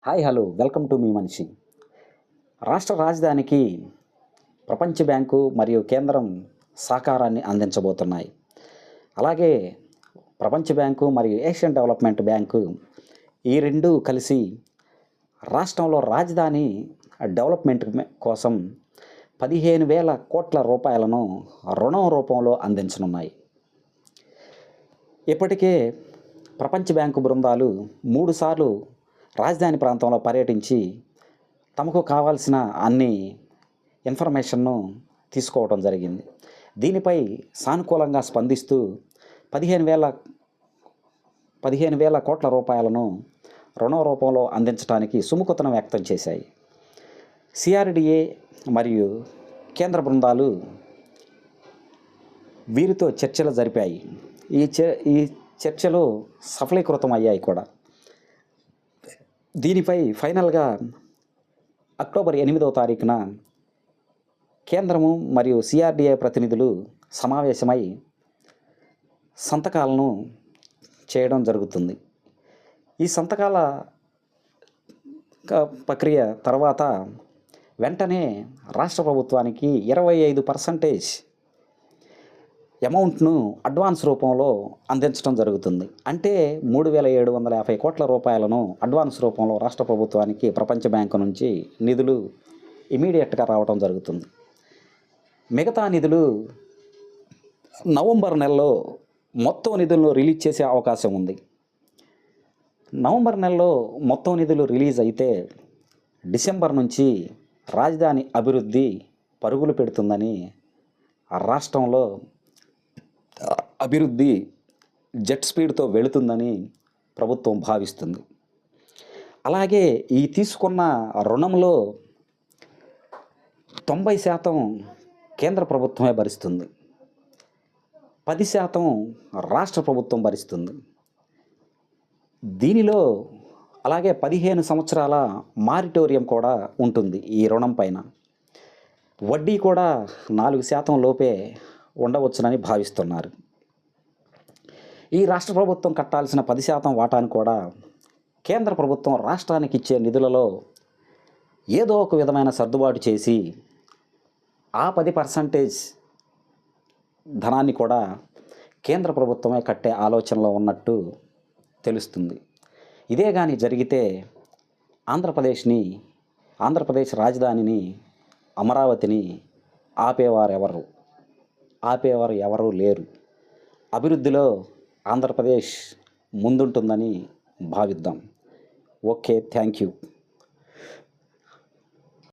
Hi hello welcome to me మనిషి. రాష్ట్ర రాజధానికి ప్రపంచ బ్యాంకు మరియు కేంద్రం సహకారాన్ని అందించబోతున్నాయి. అలాగే ప్రపంచ బ్యాంకు మరియు ఏషియన్ డెవలప్మెంట్ బ్యాంకు ఈ రెండు కలిసి రాష్ట్రంలో రాజధాని డెవలప్మెంట్ కోసం 15,000 కోట్ల రూపాయలను రుణం రూపంలో అందించనున్నాయి. ఇప్పటికే ప్రపంచ బ్యాంకు బృందాలు 3 సార్లు రాజధాని ప్రాంతంలో పర్యటించి తమకు కావాల్సిన అన్ని ఇన్ఫర్మేషన్ను తీసుకోవడం జరిగింది. దీనిపై సానుకూలంగా స్పందిస్తూ 15,000 కోట్ల రూపాయలను రుణ రూపంలో అందించడానికి సుముఖతను వ్యక్తం చేశాయి. సిఆర్డిఏ మరియు కేంద్ర బృందాలు వీరితో చర్చలు జరిపాయి. ఈ చర్చలు సఫలీకృతం అయ్యాయి కూడా. దీనిపై ఫైనల్గా అక్టోబర్ 8వ తారీఖున కేంద్రము మరియు సిఆర్డిఏ ప్రతినిధులు సమావేశమై సంతకాలను చేయడం జరుగుతుంది. ఈ సంతకాల ప్రక్రియ తర్వాత వెంటనే రాష్ట్ర ప్రభుత్వానికి 25% అమౌంట్ను అడ్వాన్స్ రూపంలో అందించడం జరుగుతుంది. అంటే 3,750 కోట్ల రూపాయలను అడ్వాన్స్ రూపంలో రాష్ట్ర ప్రభుత్వానికి ప్రపంచ బ్యాంకు నుంచి నిధులు ఇమీడియట్గా రావడం జరుగుతుంది. మిగతా నిధులు నవంబర్ నెలలో మొత్తం నిధులను రిలీజ్ చేసే అవకాశం ఉంది. నవంబర్ నెలలో మొత్తం నిధులు రిలీజ్ అయితే డిసెంబర్ నుంచి రాజధాని అభివృద్ధి పరుగులు పెడుతుందని, రాష్ట్రంలో అభివృద్ధి జెట్ స్పీడ్తో వెళుతుందని ప్రభుత్వం భావిస్తుంది. అలాగే ఈ తీసుకున్న రుణంలో 90% కేంద్ర ప్రభుత్వమే భరిస్తుంది, 10% రాష్ట్ర ప్రభుత్వం భరిస్తుంది. దీనిలో అలాగే 15 సంవత్సరాల మారిటోరియం కూడా ఉంటుంది. ఈ రుణం పైన వడ్డీ కూడా 4% లోపే ఉండవచ్చునని భావిస్తున్నారు. ఈ రాష్ట్ర ప్రభుత్వం కట్టాల్సిన 10% వాటాను కూడా కేంద్ర ప్రభుత్వం రాష్ట్రానికి ఇచ్చే నిధులలో ఏదో ఒక విధమైన సర్దుబాటు చేసి ఆ 10% ధనాన్ని కూడా కేంద్ర ప్రభుత్వమే కట్టే ఆలోచనలో ఉన్నట్టు తెలుస్తుంది. ఇదే కానీ జరిగితే ఆంధ్రప్రదేశ్ రాజధానిని అమరావతిని ఆపేవారు ఎవరు లేరు. అభివృద్ధిలో ఆంధ్రప్రదేశ్ ముందుంటుందని భావిద్దాం. Okay, thank you.